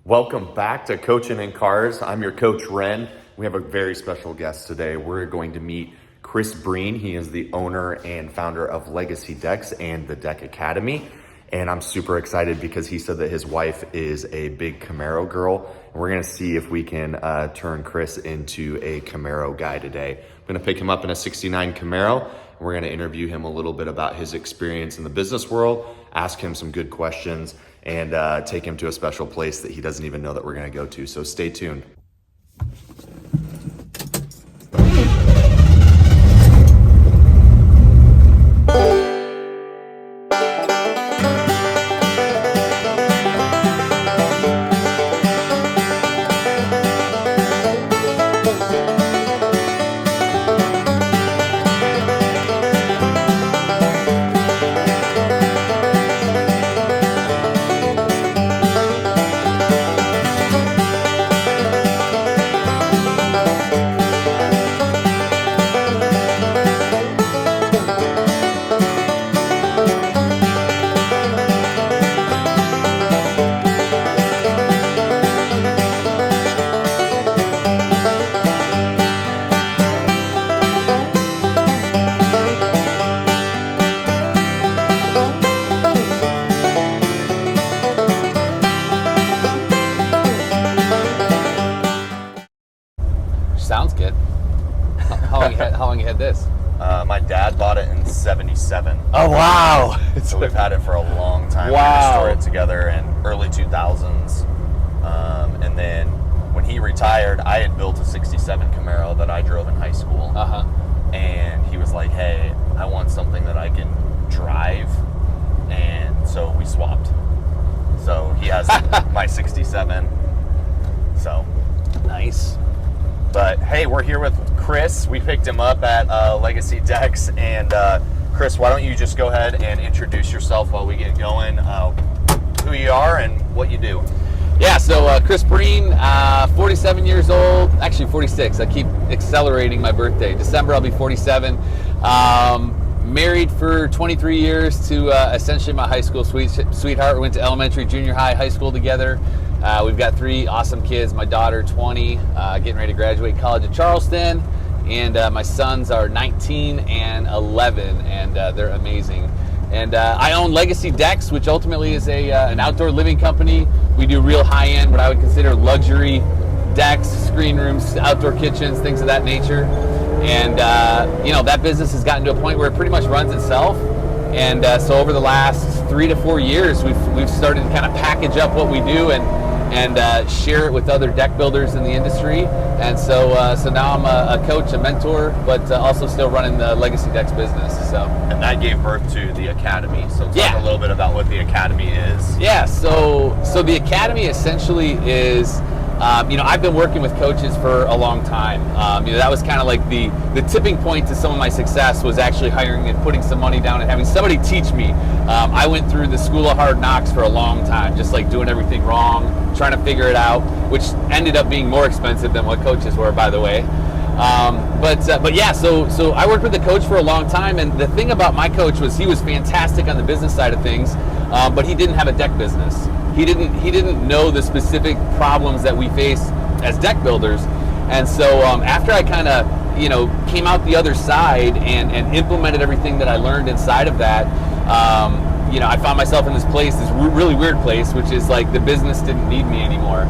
Welcome back to Coachin' in Cars. I'm your coach, Ren. We have a very special guest today. We're going to meet Chris Breen. He is the owner and founder of Legacy Decks and the Deck Academy. And I'm super excited because he said that his wife is a big Camaro girl. And we're gonna see if we can turn Chris into a Camaro guy today. I'm gonna pick him up in a 69 Camaro. And we're gonna interview him a little bit about his experience in the business world, ask him some good questions, and take him to a special place that he doesn't even know that we're gonna go to. So stay tuned. Sounds good. How long you had this? My dad bought it in 77. Oh, wow. So we've had it for a long time. Wow. We restored it together in early 2000s. And then when he retired, I had built a 67 Camaro that I drove in high school. Uh-huh. And he was like, hey, I want something that I can drive. And so we swapped. So he has my 67. So. Nice. But hey, we're here with Chris. We picked him up at Legacy Decks. And Chris, why don't you just go ahead and introduce yourself while we get going, who you are and what you do. Yeah, so Chris Breen, 47 years old, actually 46. I keep accelerating my birthday. December, I'll be 47. Married for 23 years to essentially my high school sweetheart. We went to elementary, junior high, high school together. We've got 3 awesome kids. My daughter, 20, getting ready to graduate college at Charleston. And my sons are 19 and 11, and they're amazing. And I own Legacy Decks, which ultimately is an outdoor living company. We do real high-end, what I would consider luxury decks, screen rooms, outdoor kitchens, things of that nature. And that business has gotten to a point where it pretty much runs itself. And so over the last 3 to 4 years, we've started to kind of package up what we do and share it with other deck builders in the industry. And so now I'm a coach, a mentor, but also still running the Legacy Decks business. So. And that gave birth to the Academy. So talk Yeah. a little bit about what the Academy is. Yeah, so the Academy essentially is, I've been working with coaches for a long time. That was kind of like the tipping point to some of my success was actually hiring and putting some money down and having somebody teach me. I went through the school of hard knocks for a long time, just like doing everything wrong, trying to figure it out, which ended up being more expensive than what coaches were, by the way. But yeah, so I worked with the coach for a long time, and the thing about my coach was he was fantastic on the business side of things, but he didn't have a deck business. He didn't know the specific problems that we face as deck builders. And so after I kind of came out the other side and implemented everything that I learned inside of that, I found myself in this really weird place, which is like the business didn't need me anymore.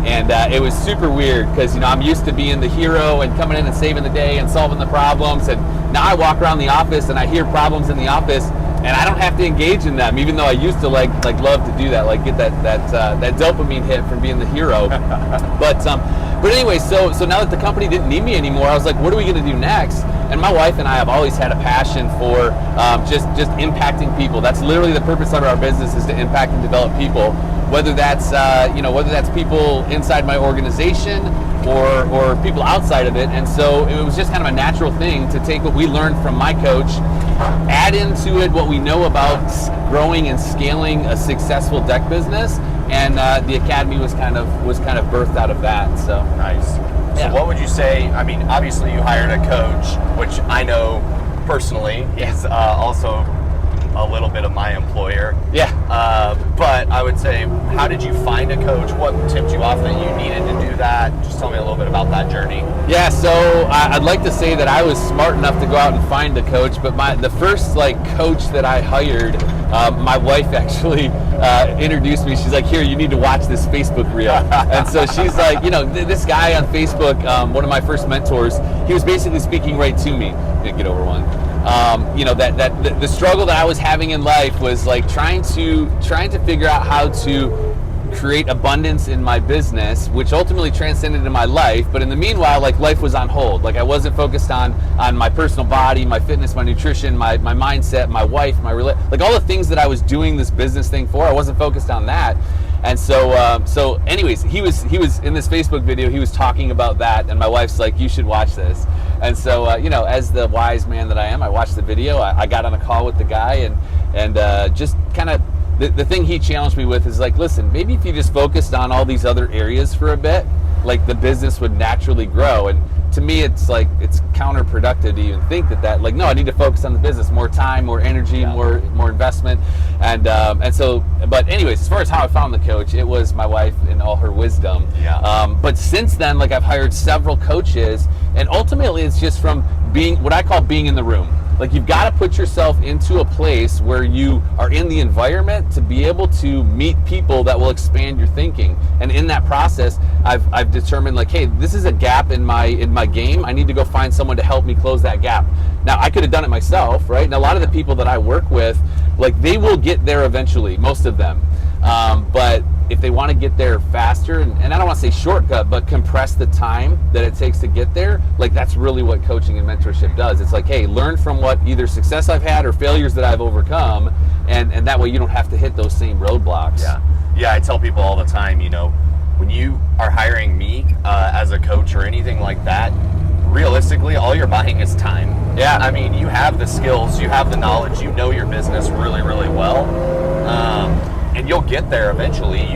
And it was super weird because I'm used to being the hero and coming in and saving the day and solving the problems. And now I walk around the office and I hear problems in the office, and I don't have to engage in them, even though I used to like love to do that, like get that dopamine hit from being the hero. But anyway, so now that the company didn't need me anymore, I was like, what are we going to do next? And my wife and I have always had a passion for just impacting people. That's literally the purpose of our business, is to impact and develop people. Whether that's people inside my organization or people outside of it. And so it was just kind of a natural thing to take what we learned from my coach, add into it what we know about growing and scaling a successful deck business, and the Academy was kind of birthed out of that. So nice. Yeah. So what would you say? I mean, obviously you hired a coach, which I know personally is also a little bit of my employer. Yeah. But I would say, how did you find a coach? What tipped you off that you needed to do that? Just tell me a little bit about that journey. Yeah, so I'd like to say that I was smart enough to go out and find a coach, but the first coach that I hired, my wife actually introduced me. She's like, here, you need to watch this Facebook reel. And so she's like, this guy on Facebook, one of my first mentors, he was basically speaking right to me. Get over one. The struggle that I was having in life was trying to figure out how to create abundance in my business, which ultimately transcended into my life. But in the meanwhile, life was on hold. I wasn't focused on my personal body, my fitness, my nutrition, my mindset, my wife, all the things that I was doing this business thing for. I wasn't focused on that. And so anyways, he was in this Facebook video, he was talking about that, and my wife's like, you should watch this. And so, as the wise man that I am, I watched the video. I got on a call with the guy, and just kind of, the thing he challenged me with is listen, maybe if you just focused on all these other areas for a bit, the business would naturally grow. And to me, it's counterproductive to even think that no, I need to focus on the business, more time, more energy, more investment. And so, but anyways, as far as how I found the coach, it was my wife and all her wisdom. But since then, I've hired several coaches, and ultimately it's just from being what I call being in the room. You've got to put yourself into a place where you are in the environment to be able to meet people that will expand your thinking. And in that process, I've determined hey, this is a gap in my game. I need to go find someone to help me close that gap. Now, I could have done it myself, right? And a lot of the people that I work with, they will get there eventually, most of them. But if they want to get there faster, and I don't want to say shortcut, but compress the time that it takes to get there, that's really what coaching and mentorship does. It's hey, learn from what either success I've had or failures that I've overcome, and that way you don't have to hit those same roadblocks. Yeah, I tell people all the time, when you are hiring me as a coach or anything like that, realistically, all you're buying is time. Yeah. I mean, you have the skills, you have the knowledge, you know your business really, really well. And you'll get there eventually.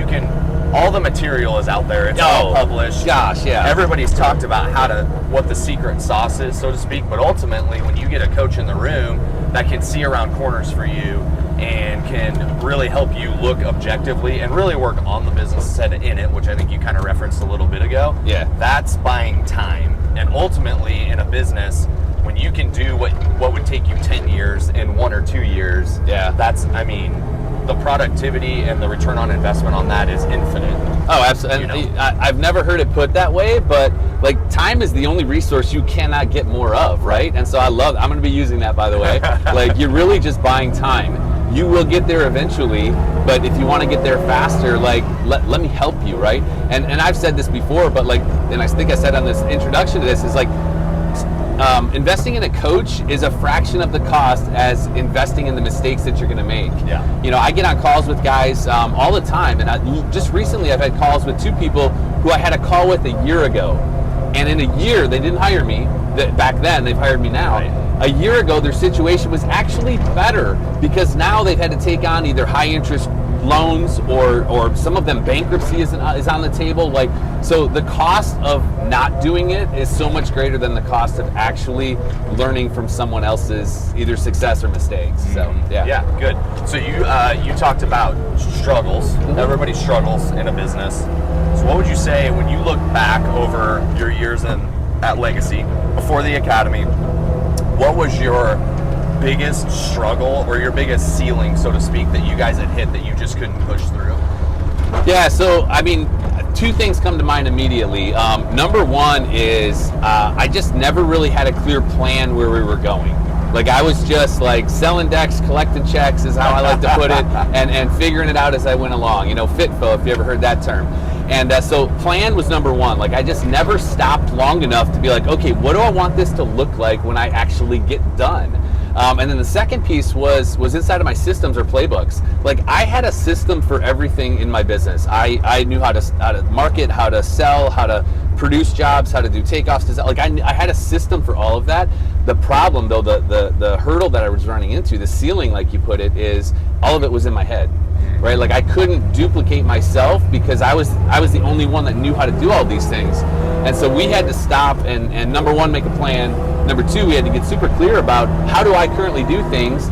All the material is out there. It's all published. Gosh, yeah. Everybody's talked about what the secret sauce is, so to speak. But ultimately, when you get a coach in the room that can see around corners for you and can really help you look objectively and really work on the business instead of in it, which I think you kind of referenced a little bit ago. Yeah. That's buying time. And ultimately, in a business, when you can do what would take you 10 years in 1 or 2 years, the productivity and the return on investment on that is infinite. Oh, absolutely. I've never heard it put that way, but time is the only resource you cannot get more of, right? And so I'm going to be using that, by the way. You're really just buying time. You will get there eventually, but if you want to get there faster, let me help you, right? And I've said this before, but and I think I said on this introduction to this is investing in a coach is a fraction of the cost as investing in the mistakes that you're going to make. I get on calls with guys all the time, and just recently I've had calls with 2 people who I had a call with a year ago, and in a year they didn't hire me. Back then, they've hired me now. A year ago, their situation was actually better because now they've had to take on either high interest loans or some of them bankruptcy is on the table. So the cost of not doing it is so much greater than the cost of actually learning from someone else's either success or mistakes. So yeah, good. So you talked about struggles. Everybody struggles in a business. So what would you say when you look back over your years at Legacy before the academy? What was your biggest struggle or your biggest ceiling, so to speak, that you guys had hit that you just couldn't push through? Yeah, so 2 things come to mind immediately. Number one is I just never really had a clear plan where we were going. I was just selling decks, collecting checks is how I like to put it, and figuring it out as I went along. FITFO, if you ever heard that term. And so plan was number one. I just never stopped long enough to be okay, what do I want this to look like when I actually get done? And then the second piece was inside of my systems or playbooks. I had a system for everything in my business. I knew how to market, how to sell, how to produce jobs, how to do takeoffs. I had a system for all of that. The problem, though, the hurdle that I was running into, the ceiling, like you put it, is all of it was in my head. Right, I couldn't duplicate myself because I was the only one that knew how to do all these things, and so we had to stop and number one, make a plan. Number two, we had to get super clear about how do I currently do things,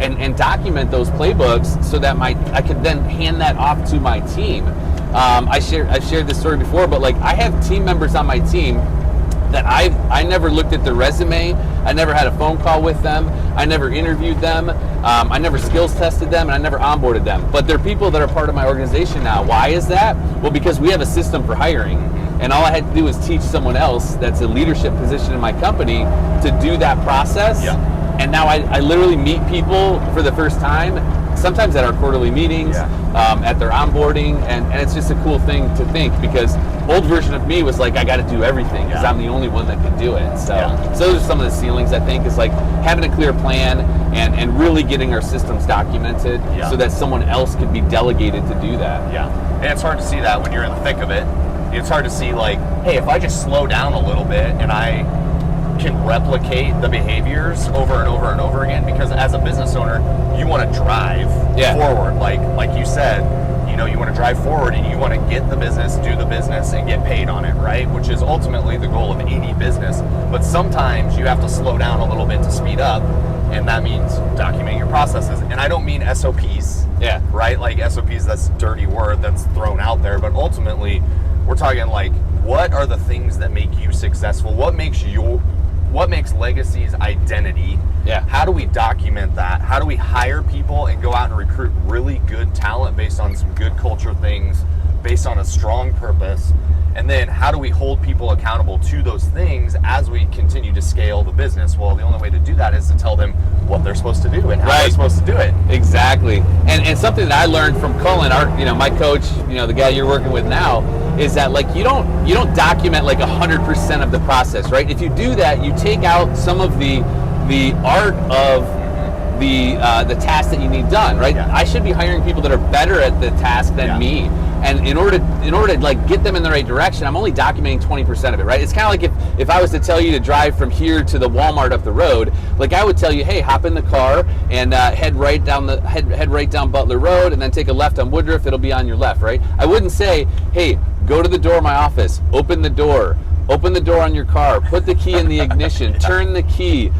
and document those playbooks so that I could then hand that off to my team. I've shared this story before, but like I have team members on my team that I never looked at their resume. I never had a phone call with them. I never interviewed them. I never skills tested them, and I never onboarded them. But they're people that are part of my organization now. Why is that? Well, because we have a system for hiring. And all I had to do was teach someone else that's a leadership position in my company to do that process. Yeah. And now I literally meet people for the first time, sometimes at our quarterly meetings, at their onboarding, and it's just a cool thing to think, because old version of me was like, I got to do everything because I'm the only one that can do it. So those are some of the ceilings, I think, is like having a clear plan and really getting our systems documented so that someone else could be delegated to do that. Yeah, and it's hard to see that when you're in the thick of it. It's hard to see like, hey, if I just slow down a little bit and I can replicate the behaviors over and over and over again, because as a business owner, you want to drive forward. Like you said, you know, you want to drive forward and you want to get the business, do the business, and get paid on it, right? Which is ultimately the goal of any business. But sometimes you have to slow down a little bit to speed up, and that means documenting your processes. And I don't mean SOPs, right? Like SOPs, that's a dirty word that's thrown out there, but ultimately, we're talking like, what are the things that make you successful? What makes Legacy's identity? How do we document that? How do we hire people and go out and recruit really good talent based on some good culture things, based on a strong purpose? And then how do we hold people accountable to those things as we continue to scale the business? Well, the only way to do that is to tell them what they're supposed to do and how they're supposed to do it. Exactly. And something that I learned from Cullen, my coach, the guy you're working with now, is that like you don't document like 100% of the process, right? If you do that, you take out some of the art of the task that you need done, right? I should be hiring people that are better at the task than me. And in order to like get them in the right direction, I'm only documenting 20% of it, right? It's kind of like if I was to tell you to drive from here to the Walmart up the road, like I would tell you, hey, hop in the car and head right down Butler Road and then take a left on Woodruff. It'll be on your left, right? I wouldn't say, hey, go to the door of my office, open the door on your car, put the key in the ignition, turn the key,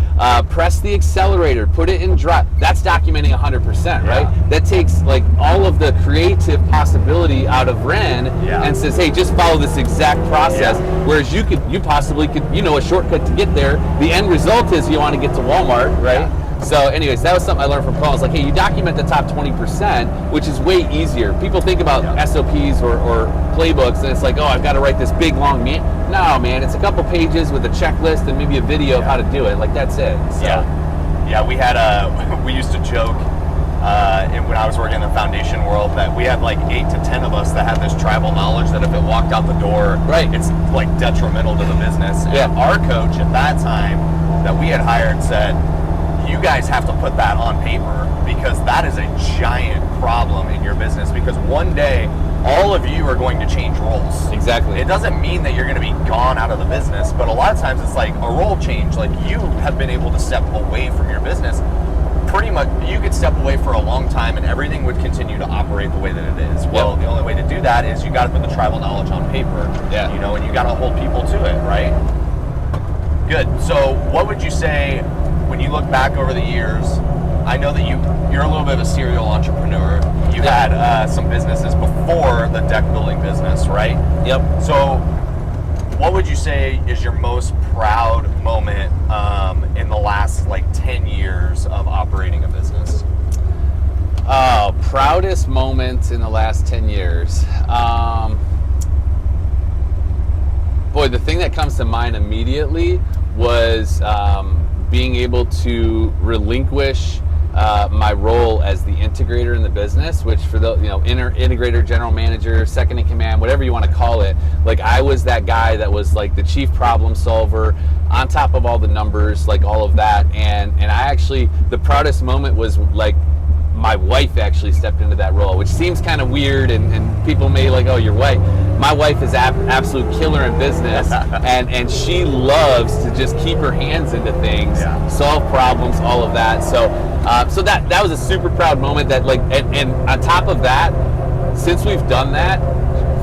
press the accelerator, put it in drive. That's documenting 100%, right? That takes like all of the creative possibility out of Ren and says, hey, just follow this exact process. Whereas you possibly could, a shortcut to get there. The end result is you want to get to Walmart, right? So anyways, that was something I learned from Paul. It's like, hey, you document the top 20%, which is way easier. People think about SOPs or playbooks, and it's like, oh, I've got to write this big, long No, man, it's a couple pages with a checklist and maybe a video of how to do it. Like, that's it. So. We used to joke when I was working in the foundation world that we had like 8 to 10 of us that had this tribal knowledge that if it walked out the door, it's like detrimental to the business. And our coach at that time that we had hired said, you guys have to put that on paper because that is a giant problem in your business, because one day all of you are going to change roles. Exactly. It doesn't mean that you're going to be gone out of the business, but a lot of times it's like a role change. Like you have been able to step away from your business. Pretty much you could step away for a long time and everything would continue to operate the way that it is. Well, the only way to do that is you got to put the tribal knowledge on paper, and you got to hold people to it, right? Good. So what would you say when you look back over the years? I know that you're a little bit of a serial entrepreneur. You had some businesses before the deck building business, right? Yep. So what would you say is your most proud moment in the last like 10 years of operating a business? Proudest moment in the last 10 years. Boy, the thing that comes to mind immediately was being able to relinquish my role as the integrator in the business, which for the integrator, general manager, second in command, whatever you want to call it, like I was that guy that was like the chief problem solver on top of all the numbers, like all of that. And I actually, the proudest moment was like my wife actually stepped into that role, which seems kind of weird, and people may like, oh, your wife. My wife is absolute killer in business, and she loves to just keep her hands into things, solve problems, all of that. So that was a super proud moment. That like, and on top of that, since we've done that,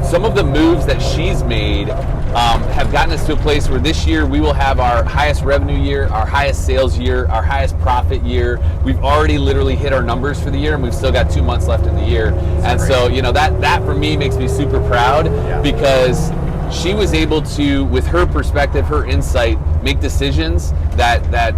some of the moves that she's made have gotten us to a place where this year we will have our highest revenue year, our highest sales year, our highest profit year. We've already literally hit our numbers for the year, and we've still got 2 months left in the year. And so, you know, that for me makes me super proud because she was able to, with her perspective, her insight, make decisions that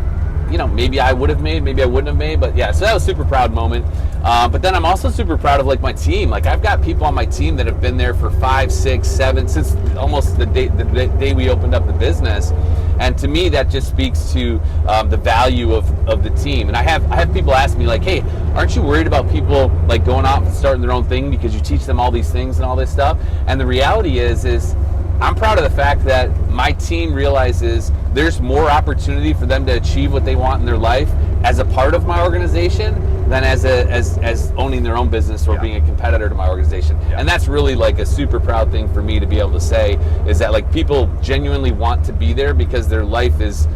you know, maybe I would have made, maybe I wouldn't have made, but yeah, so that was a super proud moment. But then I'm also super proud of like my team. Like I've got people on my team that have been there for 5, 6, 7, since almost the day we opened up the business. And to me, that just speaks to the value of the team. And I have people ask me like, hey, aren't you worried about people like going off and starting their own thing because you teach them all these things and all this stuff? And the reality is I'm proud of the fact that my team realizes there's more opportunity for them to achieve what they want in their life as a part of my organization than as owning their own business or being a competitor to my organization. And that's really like a super proud thing for me to be able to say, is that like people genuinely want to be there because their life is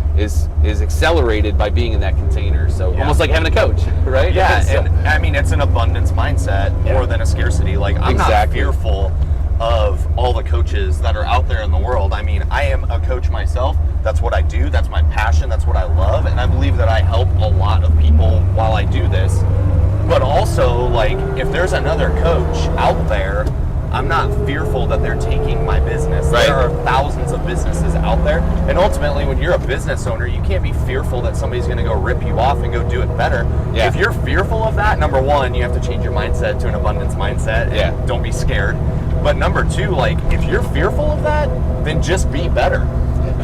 accelerated by being in that container. So almost like having a coach, right? Yeah, So, and I mean, it's an abundance mindset more than a scarcity. Like I'm not fearful of all the coaches that are out there in the world. I mean, I am a coach myself. That's what I do. That's my passion. That's what I love. And I believe that I help a lot of people while I do this. But also, like, if there's another coach out there, I'm not fearful that they're taking my business. Right. There are thousands of businesses out there. And ultimately, when you're a business owner, you can't be fearful that somebody's going to go rip you off and go do it better. Yeah. If you're fearful of that, number one, you have to change your mindset to an abundance mindset. And don't be scared. But number two, like, if you're fearful of that, then just be better.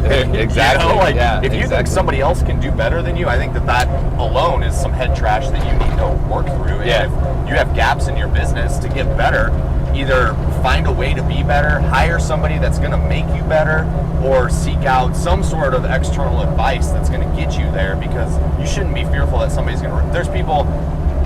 Exactly. You know, like, if you exactly. think somebody else can do better than you, I think that alone is some head trash that you need to work through. And if you have gaps in your business to get better, either find a way to be better, hire somebody that's going to make you better, or seek out some sort of external advice that's going to get you there, because you shouldn't be fearful that somebody's going to... There's people...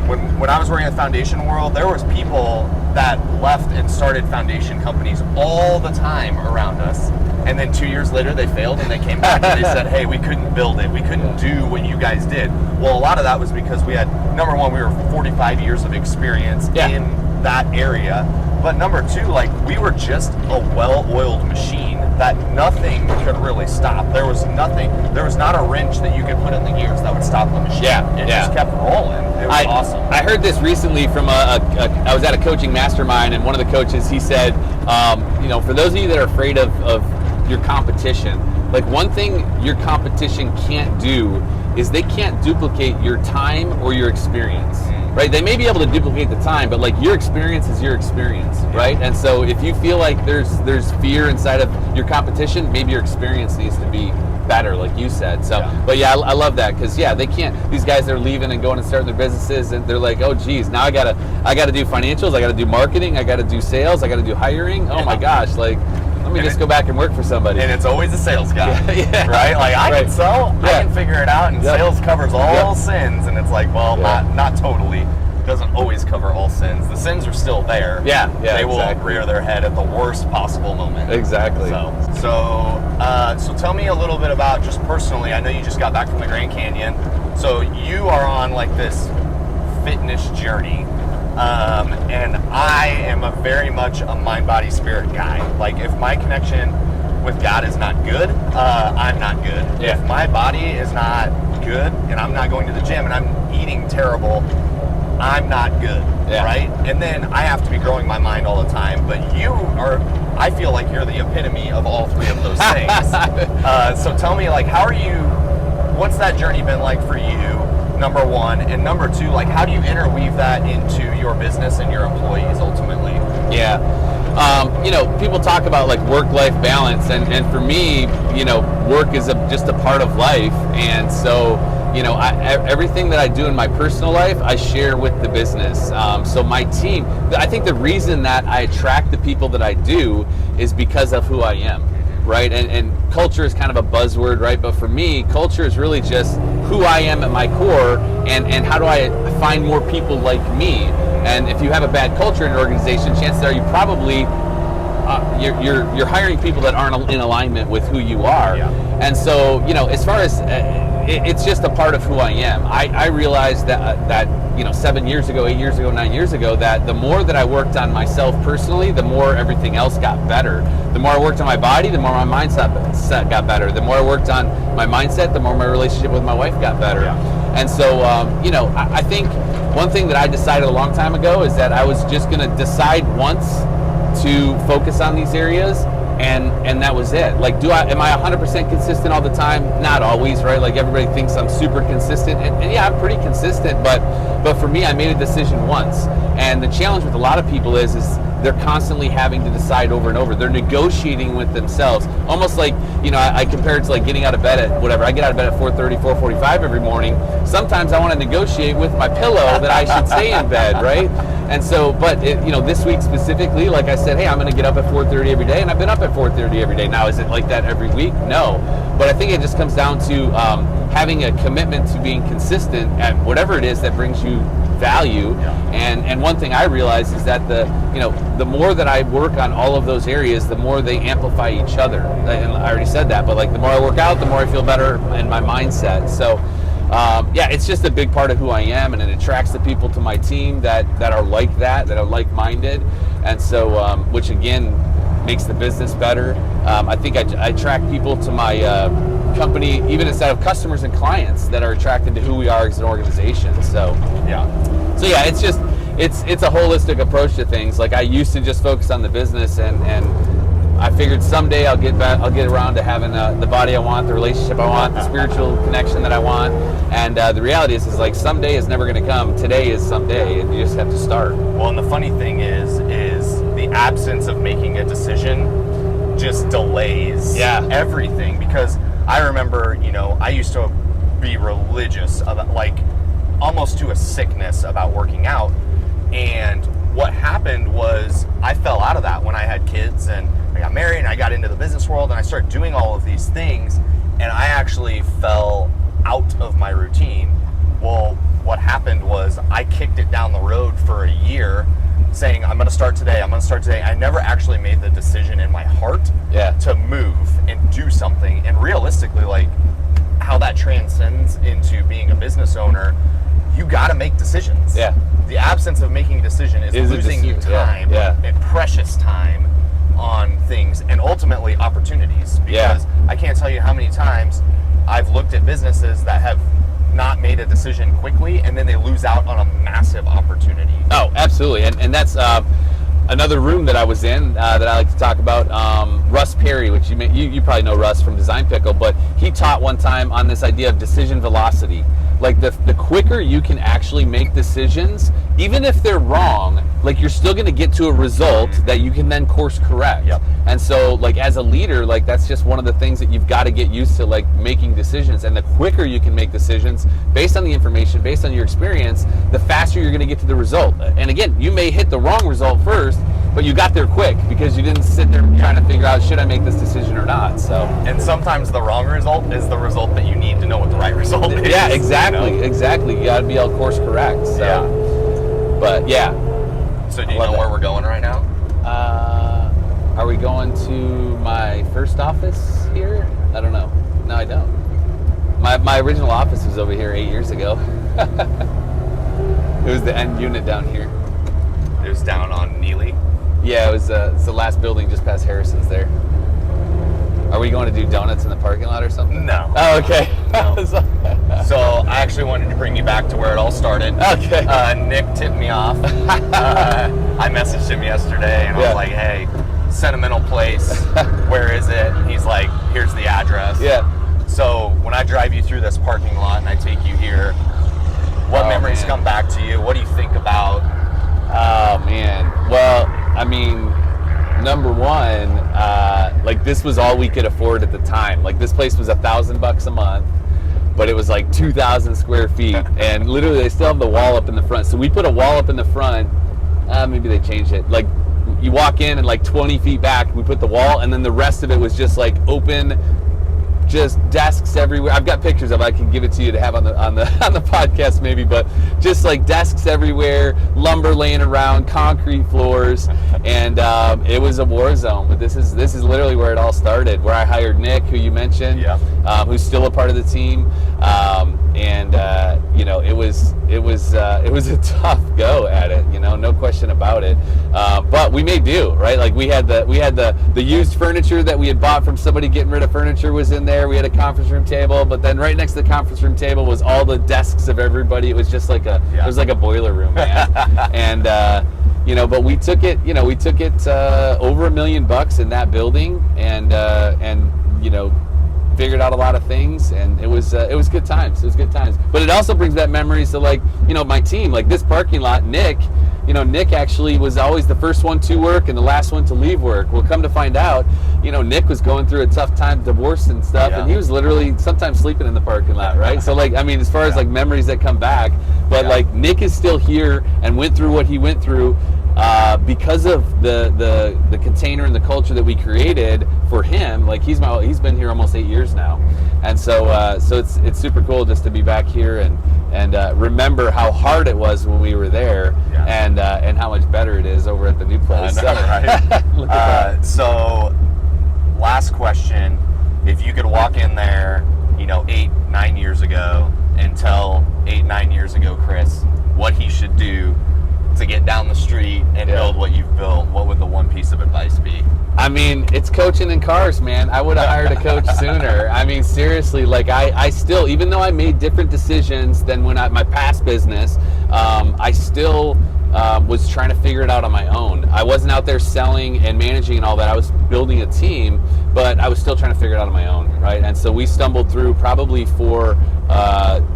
When I was working in the foundation world, there was people that left and started foundation companies all the time around us. And then 2 years later, they failed and they came back and they said, hey, we couldn't build it. We couldn't do what you guys did. Well, a lot of that was because we had, number one, we were 45 years of experience in that area. But number two, like, we were just a well-oiled machine that nothing could really stop. There was nothing, there was not a wrench that you could put in the gears that would stop the machine. It just kept rolling. It was awesome. I heard this recently from I was at a coaching mastermind, and one of the coaches, he said, you know, for those of you that are afraid of your competition, like one thing your competition can't do is they can't duplicate your time or your experience. Right? They may be able to duplicate the time, but like your experience is your experience, right? And so if you feel like there's fear inside of your competition, maybe your experience needs to be better, like you said. So, but yeah, I love that, because they can't. These guys are leaving and going and starting their businesses, and they're like, oh geez, now I gotta do financials, I gotta do marketing, I gotta do sales, I gotta do hiring. Oh my gosh, like, let me just go back and work for somebody. And it's always a sales guy, right? Like, I can sell, I can figure it out, and sales covers all sins. And it's like, well, not totally. It doesn't always cover all sins. The sins are still there. They will rear their head at the worst possible moment. Exactly. So tell me a little bit about, just personally, I know you just got back from the Grand Canyon. So you are on like this fitness journey. And I am very much a mind, body, spirit guy. Like, if my connection with God is not good, I'm not good. If my body is not good and I'm not going to the gym and I'm eating terrible, I'm not good, right? And then I have to be growing my mind all the time. But you are, I feel like you're the epitome of all three of those things. So tell me, like, what's that journey been like for you? Number one, and number two, like, how do you interweave that into your business and your employees ultimately? You know, people talk about like work-life balance, and for me, you know, work is just a part of life, and so, you know, everything that I do in my personal life, I share with the business. So my team, I think the reason that I attract the people that I do is because of who I am. Right, and culture is kind of a buzzword, right? But for me, culture is really just who I am at my core, and how do I find more people like me? And if you have a bad culture in your organization, chances are you probably you're hiring people that aren't in alignment with who you are. And so, you know, as far as it's just a part of who I am. I realized that 7 years ago, 8 years ago, 9 years ago, that the more that I worked on myself personally, the more everything else got better. The more I worked on my body, the more my mindset got better. The more I worked on my mindset, the more my relationship with my wife got better. Yeah. And so, I think one thing that I decided a long time ago is that I was just going to decide once to focus on these areas, and that was it. Like, am I 100% consistent all the time? Not always, right? Like, everybody thinks I'm super consistent, and yeah, I'm pretty consistent, but for me, I made a decision once. And the challenge with a lot of people is they're constantly having to decide over and over. They're negotiating with themselves, almost like, I compare it to like getting out of bed at whatever. I get out of bed at 4:30, 4:45 every morning. Sometimes I want to negotiate with my pillow that I should stay in bed, right? And so, but this week specifically, like I said, hey, I'm going to get up at 4:30 every day, and I've been up at 4:30 every day. Now, is it like that every week? No, but I think it just comes down to having a commitment to being consistent at whatever it is that brings you value. Yeah. And one thing I realize is that the more that I work on all of those areas, the more they amplify each other. And I already said that, but like the more I work out, the more I feel better in my mindset. So it's just a big part of who I am, and it attracts the people to my team that are like that are like-minded, and so which again makes the business better. I think I attract people to my company, even instead of customers and clients that are attracted to who we are as an organization. So it's just it's a holistic approach to things. Like, I used to just focus on the business, and I figured someday I'll get around to having the body I want, the relationship I want, the spiritual connection that I want. And the reality is like someday is never going to come. Today is someday, and you just have to start. Well, and the funny thing is the absence of making a decision just delays everything. Because I remember, I used to be religious about, like, almost to a sickness about working out. And what happened was I fell out of that when I had kids, and I got married, and I got into the business world, and I started doing all of these things, and I actually fell out of my routine. Well, what happened was I kicked it down the road for a year, saying, I'm going to start today. I never actually made the decision in my heart to move and do something. And realistically, like, how that transcends into being a business owner, you got to make decisions. Yeah. The absence of making a decision is losing you time, and precious time on things, and ultimately opportunities. Because I can't tell you how many times I've looked at businesses that have not made a decision quickly, and then they lose out on a massive opportunity. Oh, absolutely. And that's another room that I was in that I like to talk about. Russ Perry, which you probably know Russ from Design Pickle, but he taught one time on this idea of decision velocity. Like, the quicker you can actually make decisions, even if they're wrong, like, you're still going to get to a result that you can then course correct. Yep. And so, like, as a leader, like, that's just one of the things that you've got to get used to, like, making decisions. And the quicker you can make decisions based on the information, based on your experience, the faster you're going to get to the result. And again, you may hit the wrong result first, but you got there quick because you didn't sit there trying to figure out, should I make this decision or not? So, and sometimes the wrong result is the result that you need to know what the right result is. Yeah, exactly. Exactly. You got to be able to course correct. So, but yeah. So do you know where we're going right now? Are we going to my first office here? I don't know. No, I don't. My original office was over here 8 years ago. It was the end unit down here. It was down on Neely. Yeah, it's the last building just past Harrison's there. Are we going to do donuts in the parking lot or something? No. Oh, okay. No. So I actually wanted to bring you back to where it all started. Okay. Nick tipped me off. I messaged him yesterday, and I was like, hey, sentimental place, where is it? And he's like, here's the address. Yeah. So when I drive you through this parking lot and I take you here, what memories come back to you? What do you think about? Oh, man. Well, I mean, number one, like, this was all we could afford at the time. Like, this place was $1,000 a month, but it was like 2,000 square feet, and literally they still have the wall up in the front. So we put a wall up in the front. Maybe they changed it. Like, you walk in, and like 20 feet back, we put the wall, and then the rest of it was just like open, just desks everywhere. I've got pictures of it. I can give it to you to have on the podcast maybe, but just like desks everywhere, lumber laying around, concrete floors, and it was a war zone. But this is literally where it all started, where I hired Nick, who you mentioned, who's still a part of the team. It was a tough go at it, no question about it. But we made do, right? Like we had the used furniture that we had bought from somebody getting rid of furniture was in there. We had a conference room table, but then right next to the conference room table was all the desks of everybody. It was just like it was like a boiler room, man. And but we took it over $1 million in that building, and figured out a lot of things, and it was good times. It was good times. But it also brings back memories to my team, like this parking lot. Nick actually was always the first one to work and the last one to leave work. Well, come to find out, Nick was going through a tough time, divorce and stuff, and he was literally sometimes sleeping in the parking lot, right? So as far as memories that come back, but Nick is still here and went through what he went through. Because of the container and the culture that we created for him, he's been here almost 8 years now, and so it's super cool just to be back here and remember how hard it was when we were there, and how much better it is over at the new place. I know, right? Look at that. So, last question: if you could walk in there, 8-9 years ago, and tell 8-9 years ago Chris what he should do to get down the street and build what you've built, what would the one piece of advice be? I mean, it's coaching in cars, man. I would have hired a coach sooner. I mean, seriously, I still, even though I made different decisions than my past business, I still was trying to figure it out on my own. I wasn't out there selling and managing and all that. I was building a team, but I was still trying to figure it out on my own, right? And so we stumbled through probably for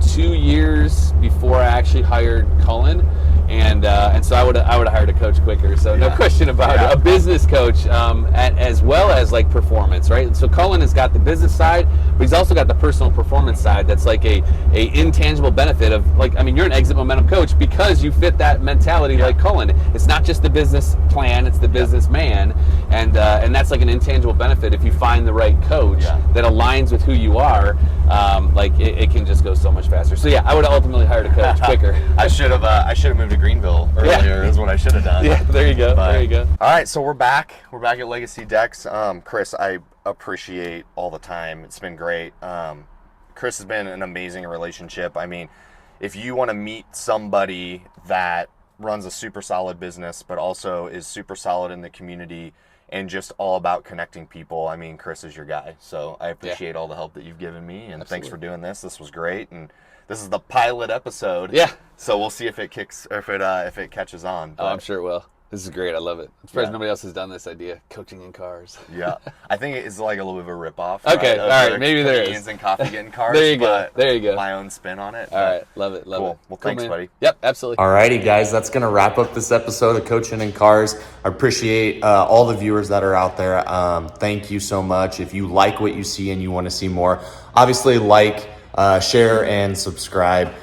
2 years before I actually hired Cullen. And so I would have hired a coach quicker. So no question about it. A business coach, as well as performance, right? So Cullen has got the business side, but he's also got the personal performance side. That's a intangible benefit of you're an exit momentum coach because you fit that mentality like Cullen. It's not just the business plan; it's the business man, and that's an intangible benefit. If you find the right coach that aligns with who you are, it can just go so much faster. So I would have ultimately hired a coach quicker. I should have moved to Greenville earlier is what I should have done. Yeah, there you go. There you go. All right, so we're back. We're back at Legacy Decks. Chris, I appreciate all the time. It's been great. Chris has been an amazing relationship. I mean, if you want to meet somebody that runs a super solid business, but also is super solid in the community and just all about connecting people, I mean, Chris is your guy. So I appreciate all the help that you've given me, and thanks for doing this. This was great, and this is the pilot episode. Yeah. So we'll see if it kicks or if it catches on. But, I'm sure it will. This is great. I love it. I'm surprised nobody else has done this idea. Coaching in cars. Yeah. I think it's a little bit of a ripoff. Okay. All right. Maybe there is. And coffee getting cars. There you go. There you go. My own spin on it. All right. Love it. Love it. Well, thanks, buddy. Yep. Absolutely. All righty, guys. That's going to wrap up this episode of Coaching in Cars. I appreciate all the viewers that are out there. Thank you so much. If you like what you see and you want to see more, obviously share, and subscribe.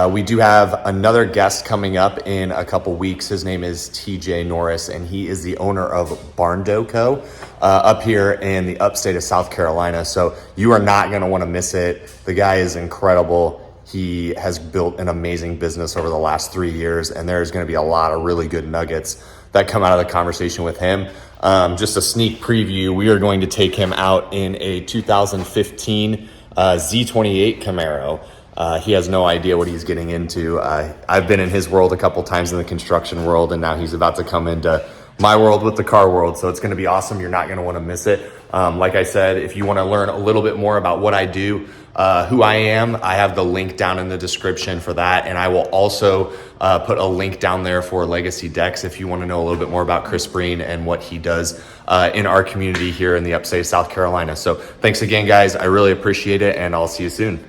We do have another guest coming up in a couple weeks. His name is TJ Norris, and he is the owner of Barndo Co. Up here in the upstate of South Carolina. So you are not going to want to miss it. The guy is incredible. He has built an amazing business over the last 3 years, and there's going to be a lot of really good nuggets that come out of the conversation with him. Just a sneak preview, we are going to take him out in a 2015 Z28 Camaro. He has no idea what he's getting into. I've been in his world a couple times in the construction world, and now he's about to come into my world with the car world. So it's going to be awesome. You're not going to want to miss it. Like I said, if you want to learn a little bit more about what I do, who I am, I have the link down in the description for that. And I will also put a link down there for Legacy Decks if you want to know a little bit more about Chris Breen and what he does in our community here in the upstate of South Carolina. So thanks again, guys. I really appreciate it, and I'll see you soon.